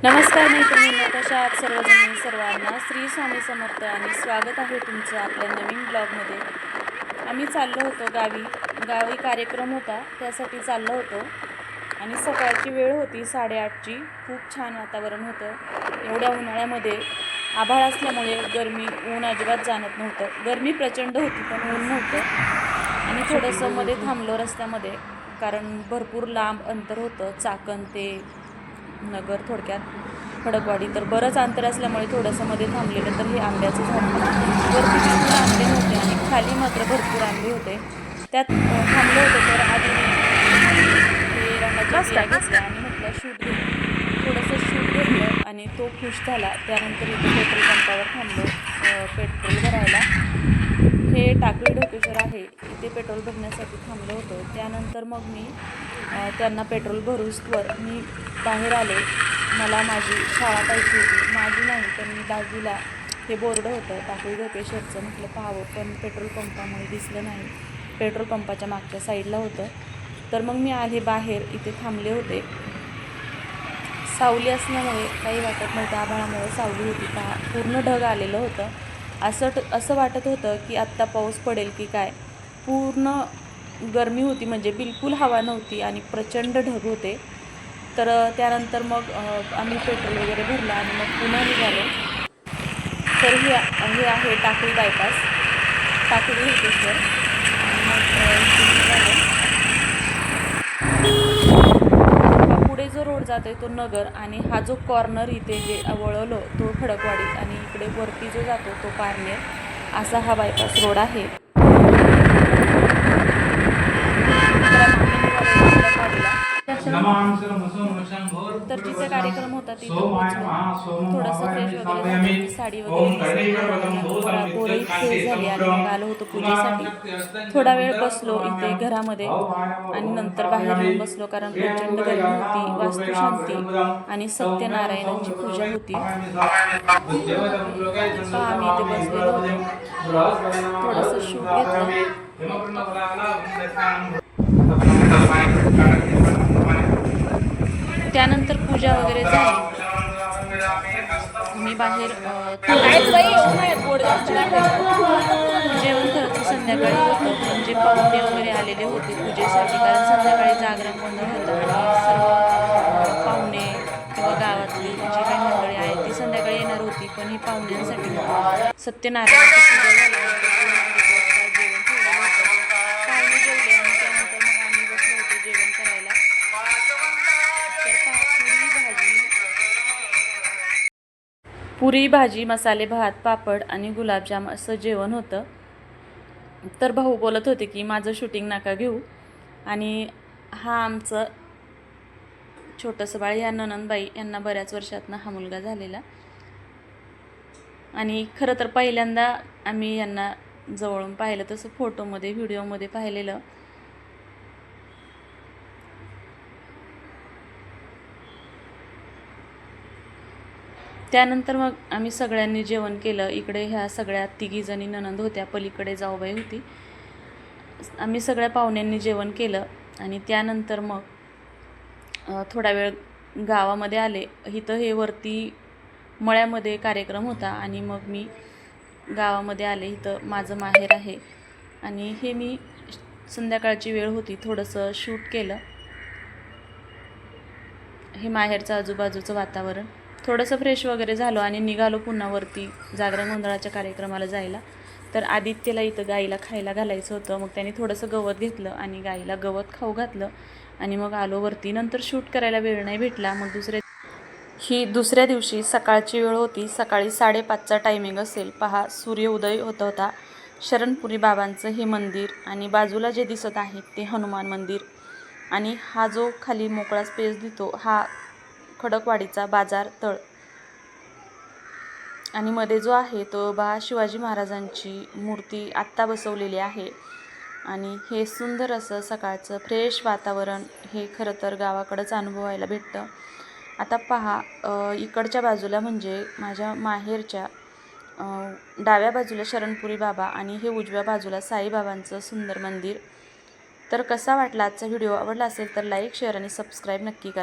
नमस्कार मैत्रिणींनो, कशा आहात सर्वजणी. सर्वांना श्री स्वामी समर्थ आणि स्वागत आहे तुमचं आपल्या नवीन ब्लॉगमध्ये. आम्ही चाललो होतो गावी कार्यक्रम होता, त्यासाठी चाललो होतो आणि सकाळची वेळ होती 8:30ची. खूप छान वातावरण होतं. एवढ्या उन्हाळ्यामध्ये आभाळ असल्यामुळे ऊन अजिबात जाणत नव्हतं. गरमी प्रचंड होती पण ऊन नव्हतं. आणि थोडंसं मध्ये थांबलो रस्त्यामध्ये, कारण भरपूर लांब अंतर होतं. चाकण ते नगर, थोडक्यात खडकवाडी. तर बरंच अंतर असल्यामुळे थोडंसं मध्ये थांबलेलं. तर हे आंब्याचं झाड वरती बिलकुल आंबे नव्हते आणि खाली मात्र भरपूर आंबे होते. त्यात थांबलो होतो. तर आधी हे रंगाच्या बिया घेतल्या आणि म्हटलं शूट घेऊ. थोडंसं शूट घेतलं आणि तो खुश झाला. त्यानंतर इथे पेट्रोल पंपावर थांबलो पेट्रोल भरायला. हे टाकळी ढोकेश्वर आहे, इथे पेट्रोल भरण्यासाठी थांबलो होतो. त्यानंतर मग मी त्यांना पेट्रोल भरूस्तवर मी बाहेर आले. मला माझी शाळा पाहिजे होती. माझी नाही, पण मी बाजूला हे बोर्ड होतं टाकळी ढोकेश्वरचं. म्हटलं पाहावं, पण पेट्रोल पंपामुळे दिसलं नाही. पेट्रोल पंपाच्या मागच्या साईडला होतं. तर मग मी आले बाहेर. इथे थांबले होते. सावली असल्यामुळे काही वाटत नव्हतं. आभाळामुळे सावली होती. पूर्ण ढग आलेलं होतं. असं वाटत होतं की आत्ता पाऊस पडेल की काय. पूर्ण गरमी होती, म्हणजे बिलकुल हवा नव्हती आणि प्रचंड ढग होते. तर त्यानंतर मग आम्ही पेट्रोल वगैरे भरलं आणि मग पुन्हा निघालो. तर हे आहे टाकळी बायपास, टाकळी ढोकेश्वर. मग पुढे जो रोड जातोय तो नगर, आणि हा जो कॉर्नर इथे जे वळवलो तो खडकवाडी, आणि इकडे वरती जो जातो तो पारनेर. असा हा बायपास रोड आहे. तर जिथे कार्यक्रम होता तिथे पोहोचलो. थोडंसं फ्रेश वगैरे झाली, साडी वगैरे नेसली, पोरही फ्रेश झाली आणि मग आलो होतो पूजेसाठी. थोडा वेळ बसलो इथे घरामध्ये आणि नंतर बाहेर येऊन बसलो, कारण प्रचंड गरमी होती. वास्तुशांती आणि सत्यनारायणांची पूजा होती. आम्ही इथे बसलेलो होतो. थोडंसं शूट घेतलं. त्यानंतर पूजा वगैरे झाली. मी बाहेर जेवण करत संध्याकाळी होतं, म्हणजे पाहुणे वगैरे आलेले होते पूजेसाठी, कारण संध्याकाळी जागरण गोंधळ होतं आणि सर्व पाहुणे किंवा गावातली जी काही मंडळी आहेत ती संध्याकाळी येणार होती. पण ही पाहुण्यांसाठी सत्यनारायणाची पूजा झाल्यानंतर जेवण ठेवलेलं होतं. पाहुणे जेवले आणि त्यानंतर मग आम्ही बसलो होतो जेवण करायला. पुरी भाजी, मसाले भात, पापड आणि गुलाबजाम असं जेवण होतं. तर भाऊ बोलत होते की माझं शूटिंग नका घेऊ. आणि हा आमचं छोटंसं बाळ, या ननंदबाई यांना बऱ्याच वर्षातनं हा मुलगा झालेला. आणि खरं तर पहिल्यांदा आम्ही यांना जवळून पाहिलं, तसं फोटोमध्ये व्हिडिओमध्ये पाहिलेलं. त्यानंतर मग आम्ही सगळ्यांनी जेवण केलं. इकडे ह्या सगळ्या तिघीजणी ननंद होत्या, पलीकडे जाऊबाई होती. आम्ही सगळ्या पाहुण्यांनी जेवण केलं आणि त्यानंतर मग थोडा वेळ गावामध्ये आले. इथं हे वरती मळ्यामध्ये कार्यक्रम होता आणि मग मी गावामध्ये आले. इथं माझं माहेर आहे आणि हे मी संध्याकाळची वेळ होती, थोडंसं शूट केलं. हे माहेरचं आजूबाजूचं वातावरण. थोडंसं फ्रेश वगैरे झालो आणि निघालो पुन्हा वरती जागरण गोंधळाच्या कार्यक्रमाला जायला. तर आदित्यला इथं गाईला खायला घालायचं होतं. मग त्याने थोडंसं गवत घेतलं आणि गाईला गवत खाऊ घातलं आणि मग आलो वरती. नंतर शूट करायला वेळ नाही भेटला. मग दुसऱ्या दिवशी सकाळची वेळ होती. सकाळी 5:30चा टायमिंग असेल. पहा, सूर्योदय होत होता. शरणपुरी बाबांचं हे मंदिर आणि बाजूला जे दिसत आहे ते हनुमान मंदिर, आणि हा जो खाली मोकळा स्पेस दिसतो हा खडकवाडीचा बाजार तळ, आणि मध्ये जो आहे तो शिवाजी महाराजांची मूर्ती आत्ता बसवलेली आहे. आणि हे सुंदर असं सकाळचं फ्रेश वातावरण हे खरं तर गावाकडंच अनुभवायला भेटतं. आता पहा, इकडच्या बाजूला म्हणजे माझ्या माहेरच्या डाव्या बाजूला शरणपुरी बाबा आणि हे उजव्या बाजूला साईबाबांचं सुंदर मंदिर. तर कसा वाटला आजचा व्हिडिओ? आवडला असेल तर लाईक, शेअर आणि सबस्क्राईब नक्की करा.